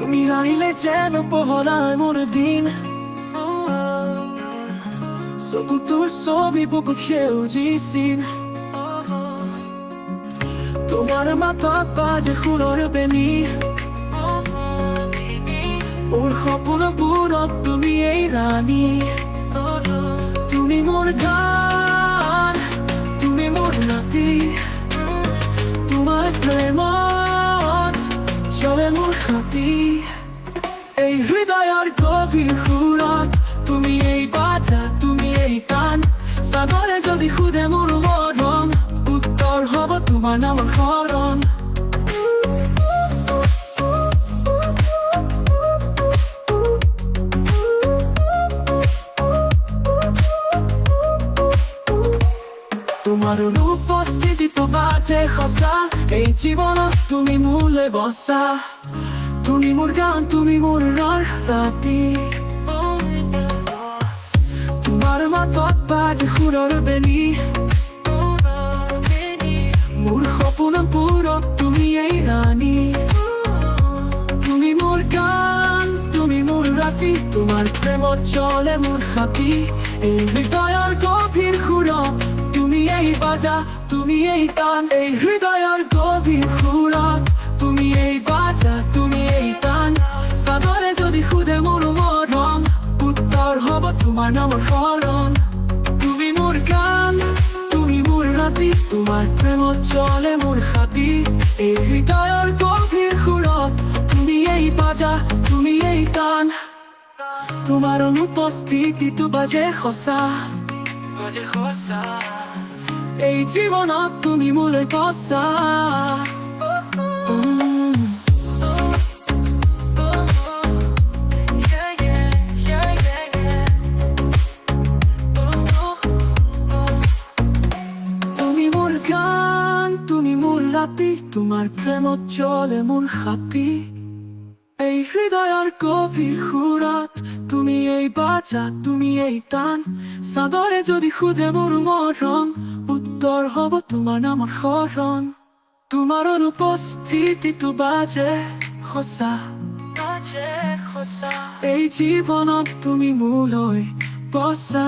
তুমি আহিলে যেন পোহৰাই মোৰ দিন চকু তোৰ ছবি বুকুত সেউজী চিন তোমাৰ মাতত বাজে সুৰৰ বেনী মোৰ সপোনবোৰত তুমি এই ৰাণী তুমি মোৰ গান তুমি মোৰ ৰাতি তোমাৰ প্ৰেমত চলে মোৰ হাতী এই হৃদয়ৰ গভীৰ সুৰত তুমি এই বাজা তুমি এই গান সাগৰে যদি খুদে মোৰ মৰম উত্তৰ হ'ব তোমাৰ নামৰ শৰণ তোমাৰ উপস্থিতিটো বাজে সঁচা এই জীৱনত তুমি মোলে বসা তুমি মোৰ গান তুমি মোৰ ৰাতি তোমাৰ মাতত বাজে সুৰৰ বেনী মোৰ সপোনবোৰত তুমি এই ৰাণী তুমি মোৰ গান তুমি মোৰ ৰাতি তোমাৰ প্ৰেমত চলে মোৰ হাতী এই হৃদয়ৰ গভীৰ সুৰত তুমি এই বাজা তুমি এই গান এই হৃদয়ৰ গভীৰ সুৰত তুমি এই বাজা তুমি এই গান সাগৰে যদি খুদে মোৰ মৰম উত্তৰ হ'ব তোমাৰ নামৰ শৰণ তুমি মোৰ গান তুমি মোৰ ৰাতি তোমাৰ প্ৰেমত চলে মোৰ হাতী এই হৃদয়ৰ গভীৰ সুৰত তুমি এই বাজা তুমি এই গান তোমাৰ অনুপস্থিতিটো বাজে সঁচা এই জীৱনত তুমি মোলে বসা তুমি মোৰ গান তুমি মোৰ ৰাতি তোমাৰ প্ৰেমত চলে মোৰ হাতী এই হৃদয়ৰ গভীৰ সুৰত তুমি এই বাজা তুমি এই গান সাগৰে যদি খুদে মোৰ মৰম উত্তৰ হ'ব তোমাৰ নামৰ শৰণ তোমাৰ অনুপস্থিতিটো বাজে সঁচা এই জীৱনত তুমি মোলৈ বসা